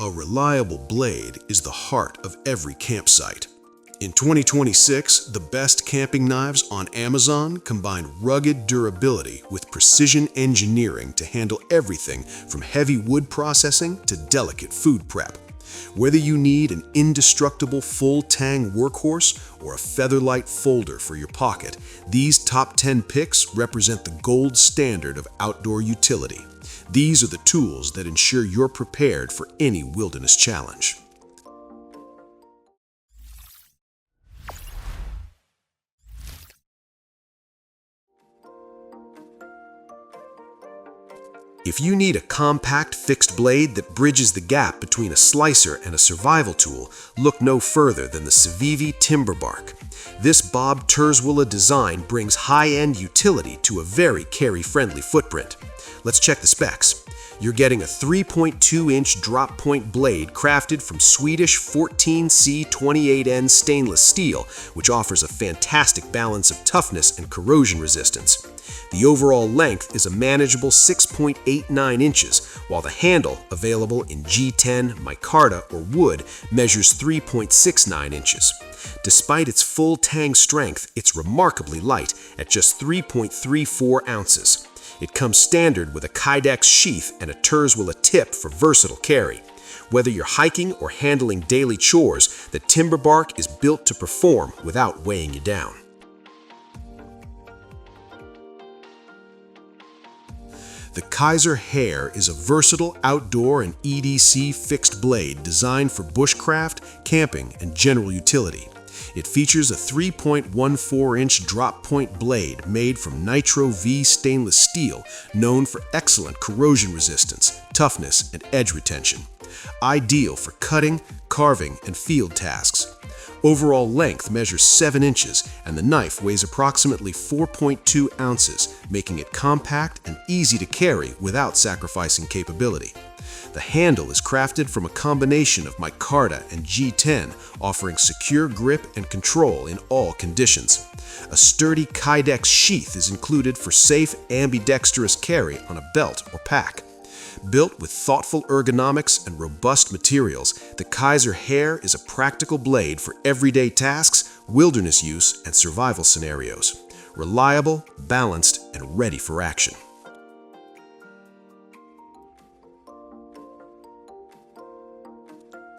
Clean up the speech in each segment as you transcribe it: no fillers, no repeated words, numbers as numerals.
A reliable blade is the heart of every campsite. In 2026, the best camping knives on Amazon combine rugged durability with precision engineering to handle everything from heavy wood processing to delicate food prep. Whether you need an indestructible full-tang workhorse or a featherlight folder for your pocket, these top 10 picks represent the gold standard of outdoor utility. These are the tools that ensure you're prepared for any wilderness challenge. If you need a compact fixed blade that bridges the gap between a slicer and a survival tool, look no further than the CIVIVI Timberbark. This Bob Terzwilla design brings high-end utility to a very carry-friendly footprint. Let's check the specs. You're getting a 3.2-inch drop-point blade crafted from Swedish 14C28N stainless steel, which offers a fantastic balance of toughness and corrosion resistance. The overall length is a manageable 6.89 inches, while the handle, available in G10, Micarta, or wood, measures 3.69 inches. Despite its full tang strength, it's remarkably light at just 3.34 ounces. It comes standard with a Kydex sheath and a Terzwilla tip for versatile carry. Whether you're hiking or handling daily chores, the Timberbark is built to perform without weighing you down. The Kizer Hare is a versatile outdoor and EDC fixed blade designed for bushcraft, camping, and general utility. It features a 3.14-inch drop-point blade made from Nitro-V stainless steel, known for excellent corrosion resistance, toughness, and edge retention. Ideal for cutting, carving, and field tasks. Overall length measures 7 inches, and the knife weighs approximately 4.2 ounces, making it compact and easy to carry without sacrificing capability. The handle is crafted from a combination of Micarta and G10, offering secure grip and control in all conditions. A sturdy Kydex sheath is included for safe, ambidextrous carry on a belt or pack. Built with thoughtful ergonomics and robust materials, the Kizer Hare is a practical blade for everyday tasks, wilderness use, and survival scenarios. Reliable, balanced, and ready for action.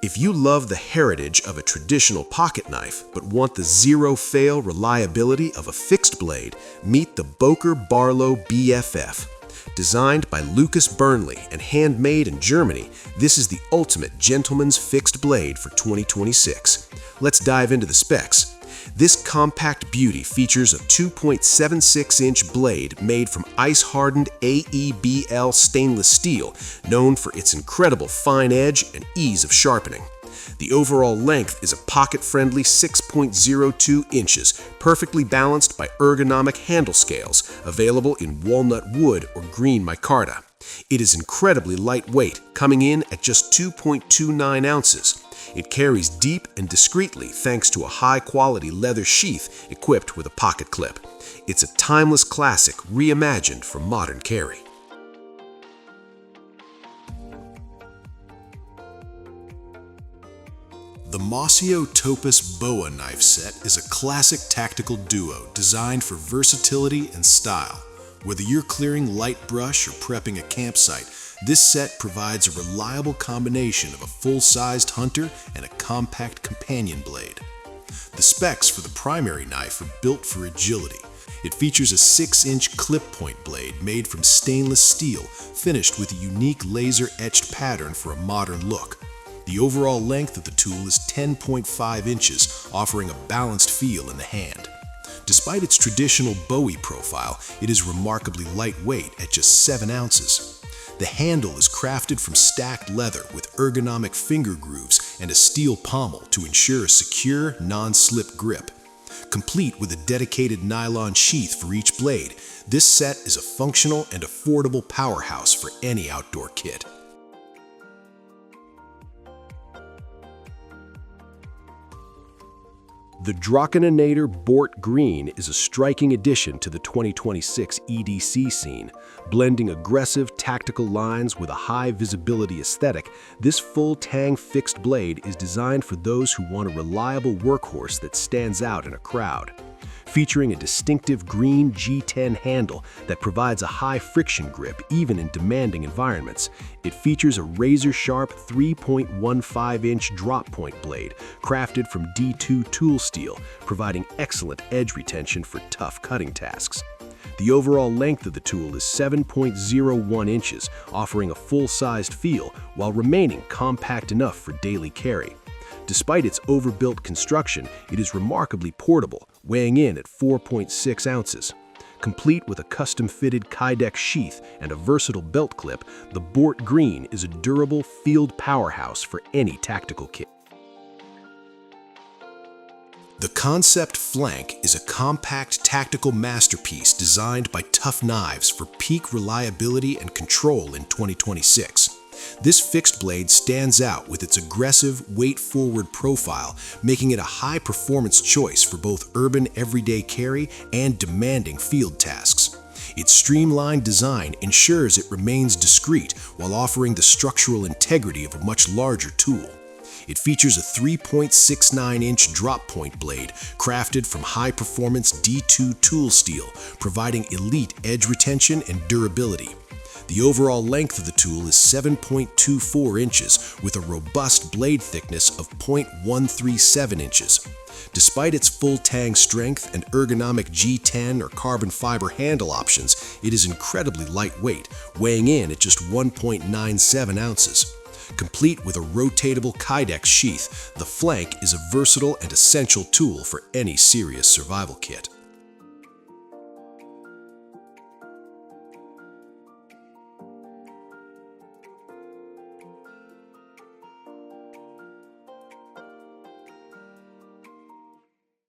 If you love the heritage of a traditional pocket knife but want the zero-fail reliability of a fixed blade, meet the Böker Barlow BFF. Designed by Lucas Burnley and handmade in Germany, this is the ultimate gentleman's fixed blade for 2026. Let's dive into the specs. This compact beauty features a 2.76-inch blade made from ice-hardened AEB-L stainless steel, known for its incredible fine edge and ease of sharpening. The overall length is a pocket-friendly 6.02 inches, perfectly balanced by ergonomic handle scales, available in walnut wood or green micarta. It is incredibly lightweight, coming in at just 2.29 ounces. It carries deep and discreetly thanks to a high-quality leather sheath equipped with a pocket clip. It's a timeless classic reimagined for modern carry. The Mossy Oak Bowie knife set is a classic tactical duo designed for versatility and style. Whether you're clearing light brush or prepping a campsite, this set provides a reliable combination of a full-sized hunter and a compact companion blade. The specs for the primary knife are built for agility. It features a 6-inch clip-point blade made from stainless steel, finished with a unique laser-etched pattern for a modern look. The overall length of the tool is 10.5 inches, offering a balanced feel in the hand. Despite its traditional Bowie profile, it is remarkably lightweight at just 7 ounces. The handle is crafted from stacked leather with ergonomic finger grooves and a steel pommel to ensure a secure, non-slip grip. Complete with a dedicated nylon sheath for each blade, this set is a functional and affordable powerhouse for any outdoor kit. The Draconinator Bort Green is a striking addition to the 2026 EDC scene. Blending aggressive, tactical lines with a high visibility aesthetic, this full-tang fixed blade is designed for those who want a reliable workhorse that stands out in a crowd. Featuring a distinctive green G10 handle that provides a high friction grip even in demanding environments, it features a razor-sharp 3.15-inch drop-point blade crafted from D2 tool steel, providing excellent edge retention for tough cutting tasks. The overall length of the tool is 7.01 inches, offering a full-sized feel while remaining compact enough for daily carry. Despite its overbuilt construction, it is remarkably portable, weighing in at 4.6 ounces. Complete with a custom-fitted Kydex sheath and a versatile belt clip, the Bort Green is a durable field powerhouse for any tactical kit. The Kansept Flank is a compact tactical masterpiece designed by Tough Knives for peak reliability and control in 2026. This fixed blade stands out with its aggressive, weight-forward profile, making it a high-performance choice for both urban everyday carry and demanding field tasks. Its streamlined design ensures it remains discreet while offering the structural integrity of a much larger tool. It features a 3.69-inch drop-point blade crafted from high-performance D2 tool steel, providing elite edge retention and durability. The overall length of the tool is 7.24 inches with a robust blade thickness of 0.137 inches. Despite its full-tang strength and ergonomic G10 or carbon fiber handle options, it is incredibly lightweight, weighing in at just 1.97 ounces. Complete with a rotatable Kydex sheath, the Flank is a versatile and essential tool for any serious survival kit.